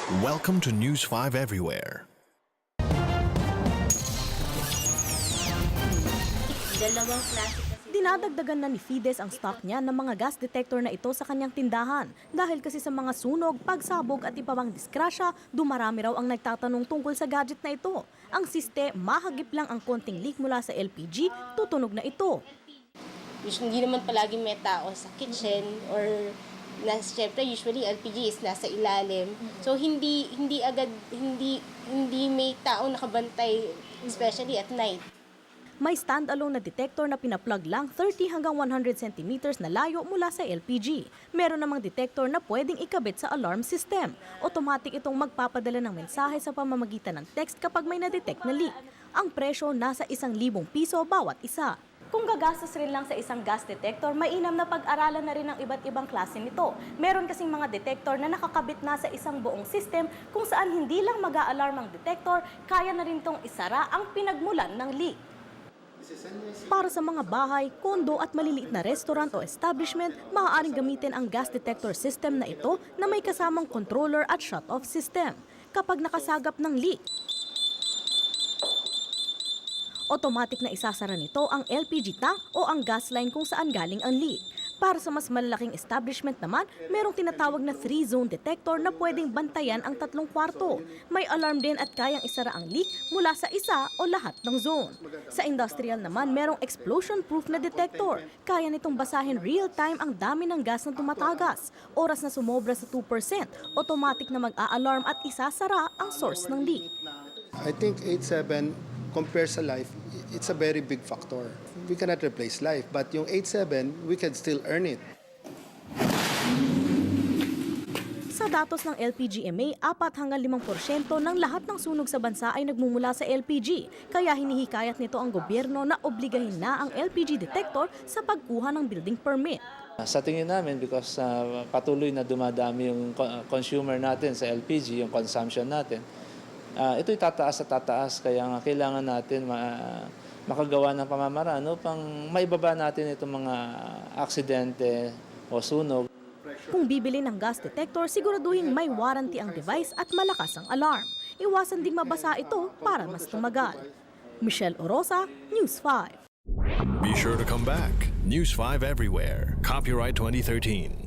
Welcome to News 5 Everywhere. Dalawang klase kasi. Dinadagdagan na ni Fides ang stock niya ng mga gas detector na ito sa kanyang tindahan. Dahil kasi sa mga sunog, pagsabog at iba pang disgrasya, dumarami raw ang nagtatanong tungkol sa gadget na ito. Ang siste, mahagip lang ang konting leak mula sa LPG, tutunog na ito. Hindi naman palagi may tao sa kitchen or syempre usually LPG is nasa ilalim. So hindi may tao nakabantay, especially at night. May stand-alone na detector na pinaplug lang 30 hanggang 100 centimeters na layo mula sa LPG. Meron namang detector na pwedeng ikabit sa alarm system. Automatic itong magpapadala ng mensahe sa pamamagitan ng text kapag may na-detect na leak. Ang presyo nasa 1,000 piso bawat isa. Kung gagastos rin lang sa isang gas detector, mainam na pag-aralan na rin ang iba't ibang klase nito. Meron kasing mga detector na nakakabit na sa isang buong system kung saan hindi lang mag-a-alarm ang detector, kaya na rin tong isara ang pinagmulan ng leak. Para sa mga bahay, kondo at maliliit na restaurant o establishment, maaaring gamitin ang gas detector system na ito na may kasamang controller at shut-off system. Kapag nakasagap ng leak, automatic na isasara nito ang LPG tank o ang gas line kung saan galing ang leak. Para sa mas malalaking establishment naman, merong tinatawag na 3-zone detector na pwedeng bantayan ang 3 kwarto. May alarm din at kayang isara ang leak mula sa isa o lahat ng zone. Sa industrial naman, merong explosion-proof na detector. Kaya nitong basahin real-time ang dami ng gas na tumatagas. Oras na sumobra sa 2%, automatic na mag-a-alarm at isasara ang source ng leak. I think 87 compared sa life, it's a very big factor. We cannot replace life, but yung 87, we can still earn it. Sa datos ng LPGMA, 4 hanggang 5% ng lahat ng sunog sa bansa ay nagmumula sa LPG. Kaya hinihikayat nito ang gobyerno na obligahin na ang LPG detector sa pagkuha ng building permit. Sa tingin namin, because patuloy na dumadami yung consumer natin sa LPG, yung consumption natin, ito'y tataas at tataas, kaya nga kailangan natin makagawa ng pamamaraan upang maibaba natin itong mga aksidente o sunog. Kung bibili ng gas detector, siguraduhin may warranty ang device at malakas ang alarm. Iwasan ding mabasa ito para mas tumagal. Michelle Orosa, News 5. Be sure to come back. News 5 Everywhere. Copyright 2013.